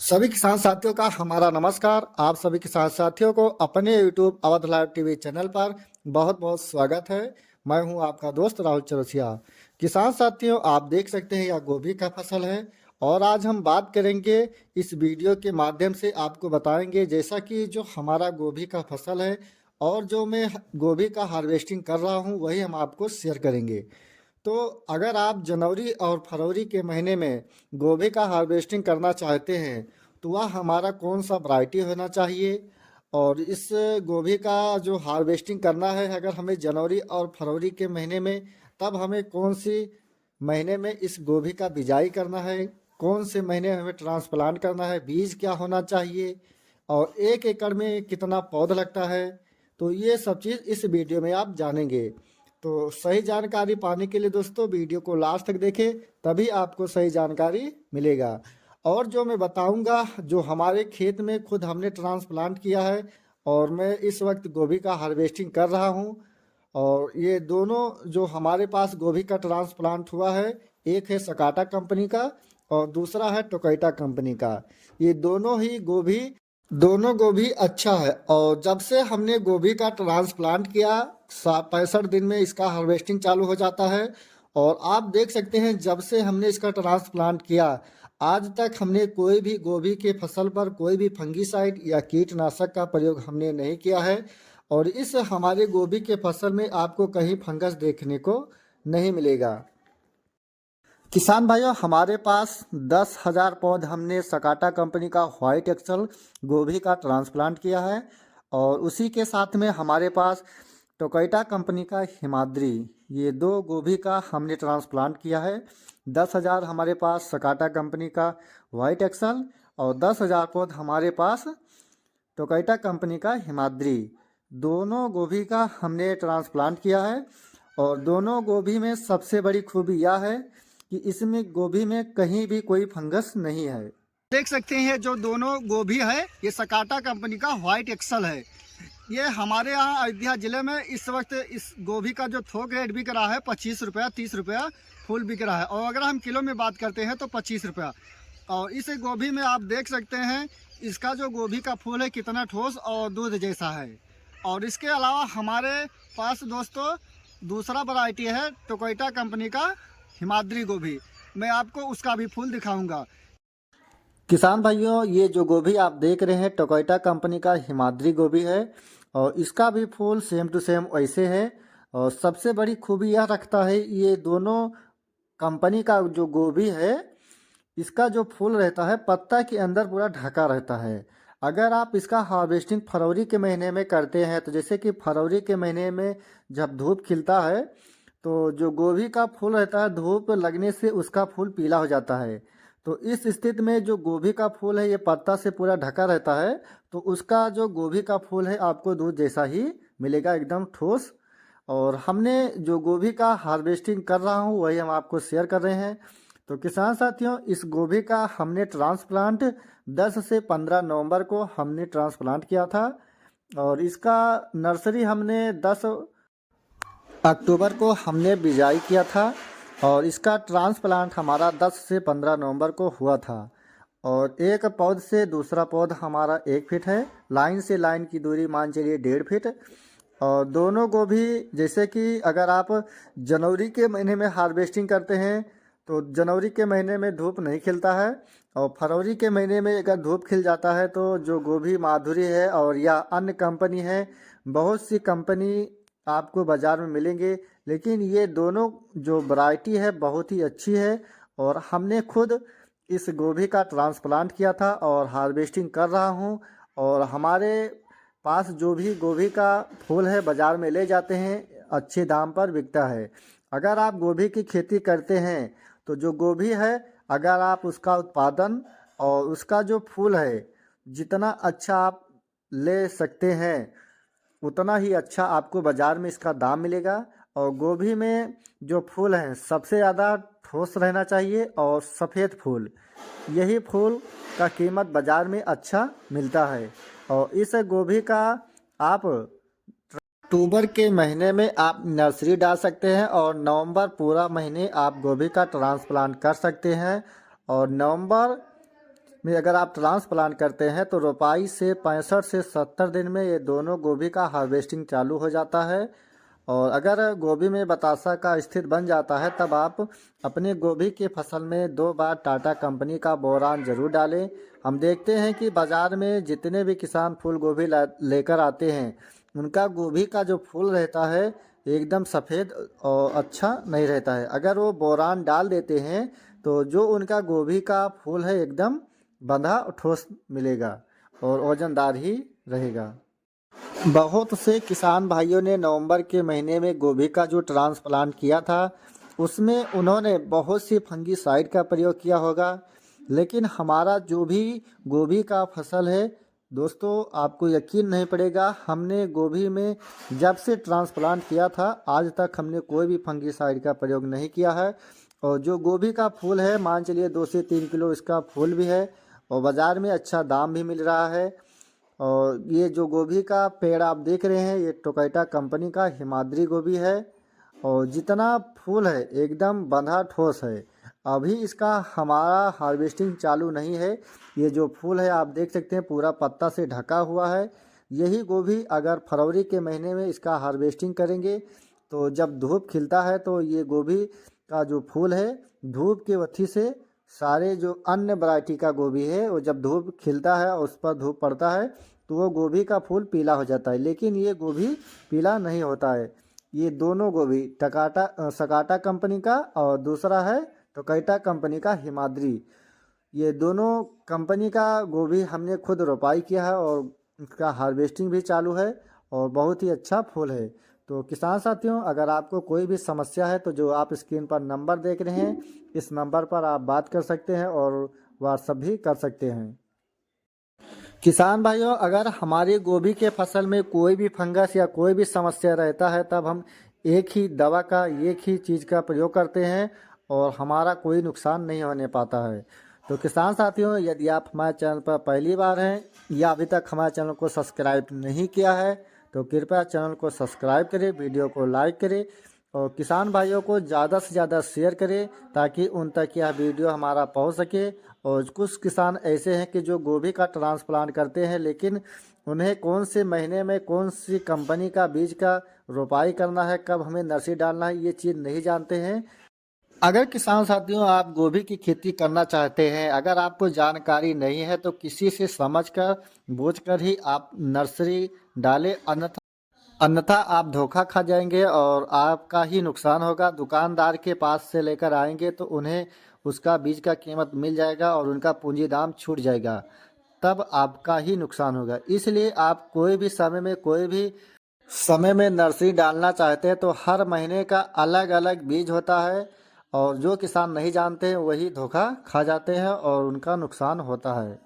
सभी किसान साथियों का हमारा नमस्कार। आप सभी किसान साथियों को अपने YouTube Awadh live TV channel पर बहुत बहुत स्वागत है। मैं हूं आपका दोस्त राहुल चौरसिया। किसान साथियों, आप देख सकते हैं यह गोभी का फसल है और आज हम बात करेंगे, इस वीडियो के माध्यम से आपको बताएंगे जैसा कि जो हमारा गोभी का फसल है और जो मैं गोभी का हार्वेस्टिंग कर रहा हूं वही हम आपको शेयर करेंगे। तो अगर आप जनवरी और फरवरी के महीने में गोभी का हार्वेस्टिंग करना चाहते हैं तो वह हमारा कौन सा वैरायटी होना चाहिए, और इस गोभी का जो हार्वेस्टिंग करना है अगर हमें जनवरी और फरवरी के महीने में, तब हमें कौन सी महीने में इस गोभी का बिजाई करना है, कौन से महीने हमें ट्रांसप्लांट करना है, बीज क्या होना चाहिए और 1 एकड़ में कितना पौध लगता है, तो ये सब चीज़ इस वीडियो में आप जानेंगे। तो सही जानकारी पाने के लिए दोस्तों वीडियो को लास्ट तक देखें, तभी आपको सही जानकारी मिलेगा। और जो मैं बताऊंगा, जो हमारे खेत में खुद हमने ट्रांसप्लांट किया है और मैं इस वक्त गोभी का हार्वेस्टिंग कर रहा हूं, और ये दोनों जो हमारे पास गोभी का ट्रांसप्लांट हुआ है, एक है सकाटा कंपनी का और दूसरा है टोकैटा कंपनी का। ये दोनों गोभी अच्छा है और जब से हमने गोभी का ट्रांसप्लांट किया 65 दिन में इसका हार्वेस्टिंग चालू हो जाता है। और आप देख सकते हैं जब से हमने इसका ट्रांसप्लांट किया आज तक हमने कोई भी गोभी के फसल पर कोई भी फंगीसाइड या कीटनाशक का प्रयोग हमने नहीं किया है। और इस हमारे गोभी के फसल में आपको कहीं फंगस देखने को नहीं मिलेगा। किसान भाइयों, हमारे पास 10,000 पौध हमने सकाटा कंपनी का व्हाइट एक्सल गोभी का ट्रांसप्लांट किया है और उसी के साथ में हमारे पास टोकैटा कंपनी का हिमाद्री, ये दो गोभी का हमने ट्रांसप्लांट किया है। 10,000 हमारे पास सकाटा कंपनी का व्हाइट एक्सल और 10,000 पौध हमारे पास टोकैटा कंपनी का हिमाद्री, दोनों गोभी का हमने ट्रांसप्लांट किया है। और दोनों गोभी में सबसे बड़ी खूबी यह है कि इसमें गोभी में कहीं भी कोई फंगस नहीं है। देख सकते हैं जो दोनों गोभी है ये सकाटा कंपनी का व्हाइट एक्सल है। ये हमारे यहाँ अयोध्या ज़िले में इस वक्त इस गोभी का जो थोक रेट बिक रहा है 25 रुपया 30 रुपया फुल बिक रहा है, और अगर हम किलो में बात करते हैं तो 25 रुपया। और इस गोभी में आप देख सकते हैं इसका जो गोभी का फूल है कितना ठोस और दूध जैसा है। और इसके अलावा हमारे पास दोस्तों दूसरा वैरायटी है टोकैटा कंपनी का हिमाद्री गोभी, मैं आपको उसका भी फूल दिखाऊंगा। किसान भाइयों, ये जो गोभी आप देख रहे हैं टोकैटा कंपनी का हिमाद्री गोभी है और इसका भी फूल सेम टू सेम वैसे है। और सबसे बड़ी खूबी यह रखता है, ये दोनों कंपनी का जो गोभी है इसका जो फूल रहता है पत्ता के अंदर पूरा ढका रहता है। अगर आप इसका हार्वेस्टिंग फरवरी के महीने में करते हैं तो जैसे कि फरवरी के महीने में जब धूप खिलता है तो जो गोभी का फूल रहता है धूप लगने से उसका फूल पीला हो जाता है। तो इस स्थिति में जो गोभी का फूल है ये पत्ता से पूरा ढका रहता है, तो उसका जो गोभी का फूल है आपको दूध जैसा ही मिलेगा, एकदम ठोस। और हमने जो गोभी का हार्वेस्टिंग कर रहा हूँ वही हम आपको शेयर कर रहे हैं। तो किसान साथियों, इस गोभी का हमने ट्रांसप्लांट 10 से 15 नवंबर को हमने ट्रांसप्लांट किया था और इसका नर्सरी हमने 10 अक्टूबर को हमने बिजाई किया था और इसका ट्रांसप्लांट हमारा 10 से 15 नवंबर को हुआ था। और एक पौध से दूसरा पौध हमारा 1 फीट है, लाइन से लाइन की दूरी मान चलिए 1.5 फीट। और दोनों गोभी जैसे कि अगर आप जनवरी के महीने में हार्वेस्टिंग करते हैं तो जनवरी के महीने में धूप नहीं खिलता है, और फरवरी के महीने में अगर धूप खिल जाता है तो जो गोभी माधुरी है और या अन्य कंपनी है, बहुत सी कंपनी आपको बाज़ार में मिलेंगे, लेकिन ये दोनों जो वैरायटी है बहुत ही अच्छी है। और हमने खुद इस गोभी का ट्रांसप्लांट किया था और हार्वेस्टिंग कर रहा हूँ। और हमारे पास जो भी गोभी का फूल है बाज़ार में ले जाते हैं, अच्छे दाम पर बिकता है। अगर आप गोभी की खेती करते हैं तो जो गोभी है अगर आप उसका उत्पादन और उसका जो फूल है जितना अच्छा आप ले सकते हैं उतना ही अच्छा आपको बाज़ार में इसका दाम मिलेगा। और गोभी में जो फूल हैं सबसे ज़्यादा ठोस रहना चाहिए और सफ़ेद फूल, यही फूल का कीमत बाज़ार में अच्छा मिलता है। और इस गोभी का आप अक्टूबर के महीने में आप नर्सरी डाल सकते हैं और नवंबर पूरा महीने आप गोभी का ट्रांसप्लांट कर सकते हैं। और नवंबर में अगर आप ट्रांसप्लांट करते हैं तो रोपाई से 65 से 70 दिन में ये दोनों गोभी का हार्वेस्टिंग चालू हो जाता है। और अगर गोभी में बतासा का स्थिति बन जाता है तब आप अपने गोभी की फसल में 2 बार टाटा कंपनी का बोरान जरूर डालें। हम देखते हैं कि बाज़ार में जितने भी किसान फूल गोभी लेकर आते हैं उनका गोभी का जो फूल रहता है एकदम सफ़ेद और अच्छा नहीं रहता है। अगर वो बोरान डाल देते हैं तो जो उनका गोभी का फूल है एकदम बंधा ठोस मिलेगा और वजनदार ही रहेगा। बहुत से किसान भाइयों ने नवंबर के महीने में गोभी का जो ट्रांसप्लांट किया था उसमें उन्होंने बहुत सी फंगीसाइड का प्रयोग किया होगा, लेकिन हमारा जो भी गोभी का फसल है दोस्तों आपको यकीन नहीं पड़ेगा, हमने गोभी में जब से ट्रांसप्लांट किया था आज तक हमने कोई भी फंगीसाइड का प्रयोग नहीं किया है। और जो गोभी का फूल है मान चलिए 2 से 3 किलो इसका फूल भी है और बाज़ार में अच्छा दाम भी मिल रहा है। और ये जो गोभी का पेड़ आप देख रहे हैं ये टोकाइटा कंपनी का हिमाद्री गोभी है और जितना फूल है एकदम बंधा ठोस है। अभी इसका हमारा हार्वेस्टिंग चालू नहीं है। ये जो फूल है आप देख सकते हैं पूरा पत्ता से ढका हुआ है। यही गोभी अगर फरवरी के महीने में इसका हार्वेस्टिंग करेंगे तो जब धूप खिलता है तो ये गोभी का जो फूल है धूप की वजह से सारे जो अन्य वैरायटी का गोभी है वो जब धूप खिलता है और उस पर धूप पड़ता है तो वो गोभी का फूल पीला हो जाता है, लेकिन ये गोभी पीला नहीं होता है। ये दोनों गोभी सकाटा कंपनी का और दूसरा है टोकाइटा कंपनी का हिमाद्री, ये दोनों कंपनी का गोभी हमने खुद रोपाई किया है और उसका हार्वेस्टिंग भी चालू है और बहुत ही अच्छा फूल है। तो किसान साथियों अगर आपको कोई भी समस्या है तो जो आप स्क्रीन पर नंबर देख रहे हैं इस नंबर पर आप बात कर सकते हैं और व्हाट्सएप भी कर सकते हैं। किसान भाइयों अगर हमारी गोभी के फसल में कोई भी फंगस या कोई भी समस्या रहता है तब हम एक ही दवा का एक ही चीज़ का प्रयोग करते हैं और हमारा कोई नुकसान नहीं होने पाता है। तो किसान साथियों यदि आप हमारे चैनल पर पहली बार हैं या अभी तक हमारे चैनल को सब्सक्राइब नहीं किया है तो कृपया चैनल को सब्सक्राइब करें, वीडियो को लाइक करें और किसान भाइयों को ज़्यादा से ज़्यादा शेयर करें ताकि उन तक यह वीडियो हमारा पहुंच सके। और कुछ किसान ऐसे हैं कि जो गोभी का ट्रांसप्लांट करते हैं लेकिन उन्हें कौन से महीने में कौन सी कंपनी का बीज का रोपाई करना है, कब हमें नर्सरी डालना है, ये चीज़ नहीं जानते हैं। अगर किसान साथियों आप गोभी की खेती करना चाहते हैं, अगर आपको जानकारी नहीं है तो किसी से समझकर बूझकर ही आप नर्सरी डालें, अन्यथा आप धोखा खा जाएंगे और आपका ही नुकसान होगा। दुकानदार के पास से लेकर आएंगे तो उन्हें उसका बीज का कीमत मिल जाएगा और उनका पूंजी दाम छूट जाएगा, तब आपका ही नुकसान होगा। इसलिए आप कोई भी समय में नर्सरी डालना चाहते हैं तो हर महीने का अलग अलग बीज होता है और जो किसान नहीं जानते हैं वही धोखा खा जाते हैं और उनका नुकसान होता है।